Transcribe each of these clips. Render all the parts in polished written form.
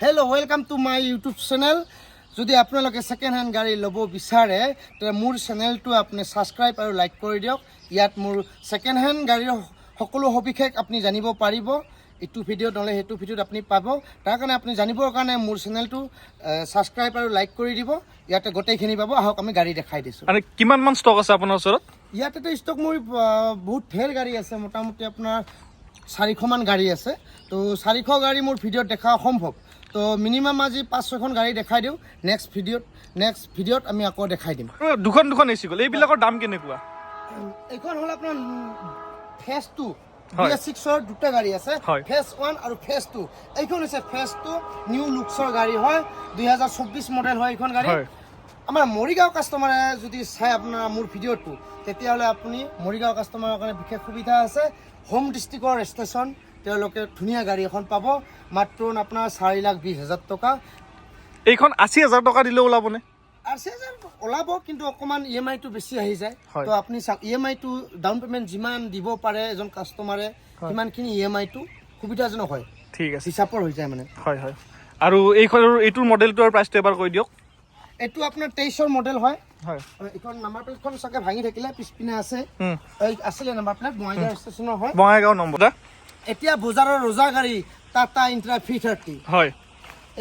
Hello, welcome to my YouTube channel. যদি আপোনালোকে second hand গাড়ী ল'ব বিচাৰে তেনে মোৰ চেনেলটো আপুনি সাবস্ক্ৰাইব আৰু লাইক কৰি দিয়ক। ইয়াত মোৰ সেকেন্ড হ্যান্ড গাড়ীৰ সকলো সবিশেষ আপুনি জানিব পাৰিব। এইটো ভিডিঅ' নহলে হেতু ভিডিঅ'ত আপুনি পাব। তাৰ কাৰণে আপুনি জানিবৰ কাৰণে মোৰ চেনেলটো সাবস্ক্ৰাইব আৰু লাইক কৰি দিব। ইয়াতে গোটেইখিনি পাব। আহক আমি গাড়ী দেখাই দিছো। আৰু কিমান মান ষ্টক আছে আপোনাৰ ওচৰত? ইয়াতে ষ্টক মোৰ বহুত ঢেৰ গাড়ী আছে, মোটামুটি আপোনাৰ 400 মান গাড়ী আছে। তো 400 গাড়ী মোৰ ভিডিঅ'ত দেখা অসম্ভৱ। তো মিনিমাম আজি 5-6খন গাড়ী দেখাই দিওঁ। নেক্সট ভিডিঅ'ত আমি আকৌ দেখাই দিম। দুখন এচি গ'ল, এইবিলাকৰ দাম কেনেকুৱা? এইখন হ'ল আপোনাৰ ফেজ 2 BS6ৰ দুটা গাড়ী আছে, ফেজ 1 আৰু ফেজ 2। এইখন হৈছে ফেজ 2 নিউ লুকছৰ গাড়ী হয়, 2024 মডেল হয় এইখন গাড়ী। আমাৰ মৰিগাঁও কাষ্টমাৰে যদি চাই আপোনাৰ মোৰ ভিডিঅ'টো তেতিয়াহ'লে আপুনি মৰিগাঁও কাষ্টমাৰৰ কাৰণে বিশেষ সুবিধা আছে। হোম ডিষ্ট্ৰিক্টৰ ষ্টেচন তেওঁলোকে ধুনীয়া গাড়ী এখন পাব মাত্ৰ আপোনাৰ 4,20,000 টকা। এইখন 80,000 টকা দিলে ওলাবনে? 80,000 ওলাব, কিন্তু অকণমান EMI-টো বেছি আহি যায়। তো আপুনি চাওক EMI-টো ডাউন পে'মেণ্ট যিমান দিব পাৰে এজন কাষ্টমাৰে সিমানখিনি EMI-টো সুবিধাজনক হয়। ঠিক আছে, হিচাপৰ হৈ যায় মানে। হয় হয়। আৰু এইটোৰ মডেলটোৰ প্ৰাইচটো এবাৰ কৈ দিয়ক। এইটো আপোনাৰ 23ৰ মডেল হয়। হয়, এইখন নাম্বাৰ প্লেটখন চাগে ভাঙি থাকিলে, পিছপিনে আছে আছিলে নাম্বাৰ প্লেট, বঙাইগাঁও ষ্টেচনৰ হয়। বঙাইগাঁও নম্বৰ। এতিয়া বজাৰৰ ৰজা গাড়ী টাটা ইণ্ট্ৰা 330 হয়।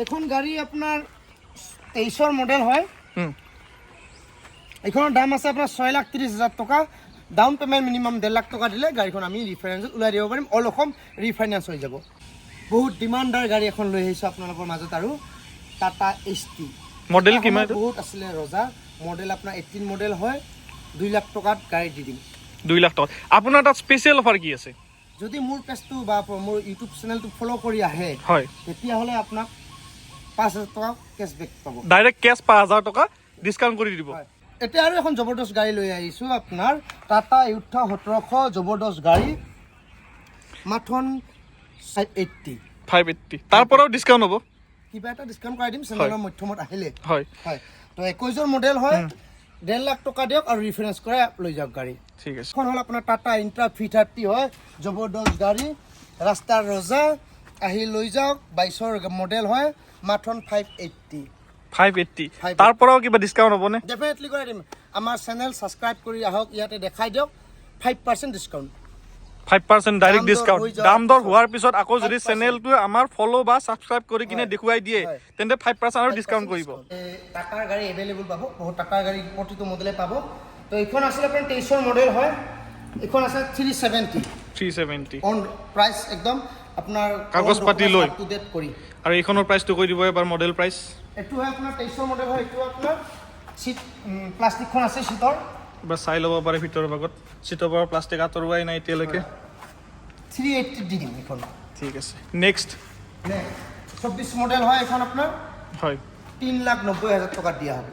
এখন গাড়ী আপোনাৰ 23ৰ মডেল হয়। এইখনৰ দাম আছে আপোনাৰ 6,30,000 টকা। ডাউন পে'মেণ্ট মিনিমাম 1.5 লাখ টকা দিলে গাড়ীখন আমি ৰিফাইনেন্সত ওলাই দিব পাৰিম। অল অসম ৰিফাইনেন্স হৈ যাব। বহুত ডিমাণ্ডাৰ গাড়ী এখন লৈ আহিছোঁ আপোনালোকৰ মাজত। আৰু টাটা HT মডেল কিমান? বহুত আছিলে ৰজা মডেল, আপোনাৰ 18 মডেল হয়। 2 লাখ টকাত গাড়ী দি দিম। 2 লাখ টকা। আপোনাৰ তাত স্পেচিয়েল অফাৰ কি আছে? যদি মোৰ পেজটো বা মোৰ ইউটিউব চেনেলটো ফ'ল' কৰি আহে হয়, তেতিয়াহ'লে আপোনাক 5,000 টকা কেছবেক পাব। ডাইৰেক্ট কেছ 5,000 টকা ডিছকাউণ্ট কৰি দিব। এতিয়া আৰু এখন জবৰদস্ত গাড়ী লৈ আহিছোঁ, আপোনাৰ টাটা য়ুথা 1700 জবৰদস্ত গাড়ী, মাথন 580। তাৰ পৰাও ডিছকাউণ্ট হ'ব, কিবা এটা ডিছকাউণ্ট কৰাই দিম চেনেলৰ মধ্যমত আহিলে। হয় হয়। তো 21ৰ মডেল হয়, 1.5 লাখ টকা দিয়ক আৰু ৰিফাইনেন্স কৰাই লৈ যাওক গাড়ী। ঠিক আছে। এখন হ'ল আপোনাৰ টাটা ইণ্ট্ৰা 330 হয়, জবৰদস্ত গাড়ী, ৰাস্তাৰ ৰজা, আহি লৈ যাওক। 22ৰ মডেল হয়, মাথন 580। তাৰ পৰাও কিবা ডিছকাউণ্ট হ'বনে? ডেফিনেটলি কৰাই দিম। আমাৰ চেনেল ছাবস্ক্ৰাইব কৰি আহক, ইয়াতে দেখাই দিয়ক 5% ডিছকাউণ্ট। 5% direct discount. দাম দৰ হোৱাৰ পিছত আকৌ যদি চেনেলটো আমাৰ ফ'ল' বা ছাবস্ক্ৰাইব কৰি কিনে দেখুৱাই দিয়ে তেন্তে 5% আৰু ডিছকাউণ্ট কৰিব। টাটাৰ গাড়ী এভেইলেবল পাব, বহুত টাটাৰ গাড়ী প্ৰতিটো মডেলে পাব। তো এইখন আছিলে আপোনাৰ 23ৰ মডেল হয়, এইখন আছে 370 অন প্ৰাইচ একদম আপোনাৰ কাগজ পাতি লৈ আপ টু ডেট কৰি। আৰু এইখনৰ প্ৰাইচটো কৈ দিব এবাৰ, মডেল প্ৰাইচ। এইটো হয় আপোনাৰ 23ৰ মডেল হয়। এইটো আপোনাৰ চিট প্লাষ্টিকখন আছে চিটৰ, এবাৰ চাই ল'ব পাৰে ভিতৰৰ ভাগত। চিটৰ পৰা প্লাষ্টিক আঁতৰোৱাই নাই এতিয়ালৈকে। 380 দি দিম এইখন। ঠিক আছে। নেক্সট 24 মডেল হয় এইখন আপোনাৰ, হয়, 3,90,000 টকাত দিয়া হ'ব।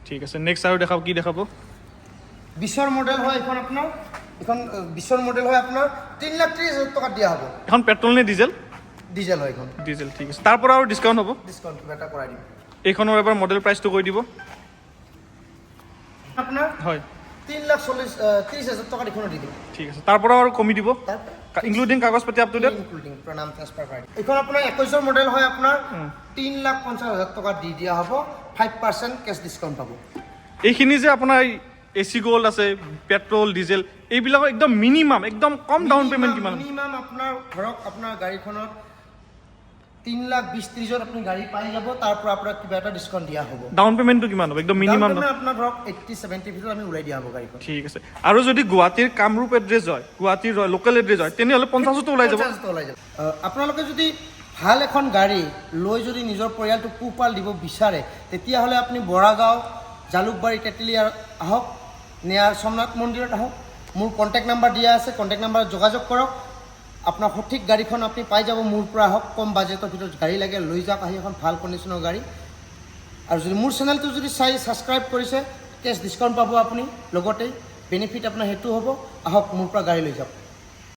ঠিক আছে। নেক্সট আৰু দেখাব, কি দেখাব? 20ৰ মডেল হয় এইখন আপোনাৰ, এইখন 20ৰ মডেল হয় আপোনাৰ 3,30,000 টকাত দিয়া হ'ব। এখন পেট্ৰল নে ডিজেল? ডিজেল হয় এইখন। ডিজেল। ঠিক আছে। তাৰ পৰা আৰু ডিছকাউণ্ট হ'ব? ডিছকাউণ্ট কিবা এটা কৰাই দিম। এইখনৰ এবাৰ মডেল প্ৰাইচটো কৈ দিব। আপোনাৰ হয়, 3,30,000 টকাত এইখনো দি দিম। ঠিক আছে। তাৰ পৰা আৰু কমি দিব, ইনক্লুডিং কাগজ পাতি আপ টু ডেট। প্ৰণাম ট্ৰান্সফাৰ কৰাই দিম। এইখন আপোনাৰ 21ৰ মডেল হয়, আপোনাৰ 3,50,000 টকাত দি দিয়া হ'ব। 5% কেছ ডিছকাউণ্ট পাব। এইখিনি যে আপোনাৰ AC গ'ল্ড আছে, পেট্ৰল ডিজেল, এইবিলাকৰ একদম মিনিমাম, একদম কম ডাউন পে'মেণ্ট কিমান? মিনিমাম আপোনাৰ ধৰক আপোনাৰ গাড়ীখনত 3,20,30,000 আপুনি গাড়ী পাই যাব। তাৰ পৰা আপোনাক কিবা এটা ডিছকাউণ্ট দিয়া হ'ব। ডাউন পে'মেণ্টটো কিমান হ'ব? একদম মিনিমাম আপোনাৰ ধৰক 80-70 ভিতৰত আমি ওলাই দিয়া হ'ব গাড়ীখন। ঠিক আছে। আৰু যদি গুৱাহাটীৰ কামৰূপ এড্ৰেছ হয়, গুৱাহাটীৰ লোকেল এড্ৰেছ হয়, তেনেহ'লে 50তো ওলাই যাব। আপোনালোকে যদি ভাল এখন গাড়ী লৈ যদি নিজৰ পৰিয়ালটোক পোহপাল দিব বিচাৰে তেতিয়াহ'লে আপুনি বৰাগাঁও, জালুকবাৰী, তেতেলী আহক, নেয়াৰ সোমনাথ মন্দিৰত আহক। মোৰ কণ্টেক্ট নাম্বাৰ দিয়া আছে, কণ্টেক্ট নাম্বাৰত যোগাযোগ কৰক। আপোনাৰ সঠিক গাড়ীখন আপুনি পাই যাব। মোৰ পৰা আহক, কম বাজেটৰ ভিতৰত গাড়ী লাগে লৈ যাওক আহি, এখন ভাল কণ্ডিশ্যনৰ গাড়ী। আৰু যদি মোৰ চেনেলটো যদি চাই ছাবস্ক্ৰাইব কৰিছে কেছ ডিছকাউণ্ট পাব আপুনি, লগতে বেনিফিট আপোনাৰ সেইটো হ'ব। আহক, মোৰ পৰা গাড়ী লৈ যাওক।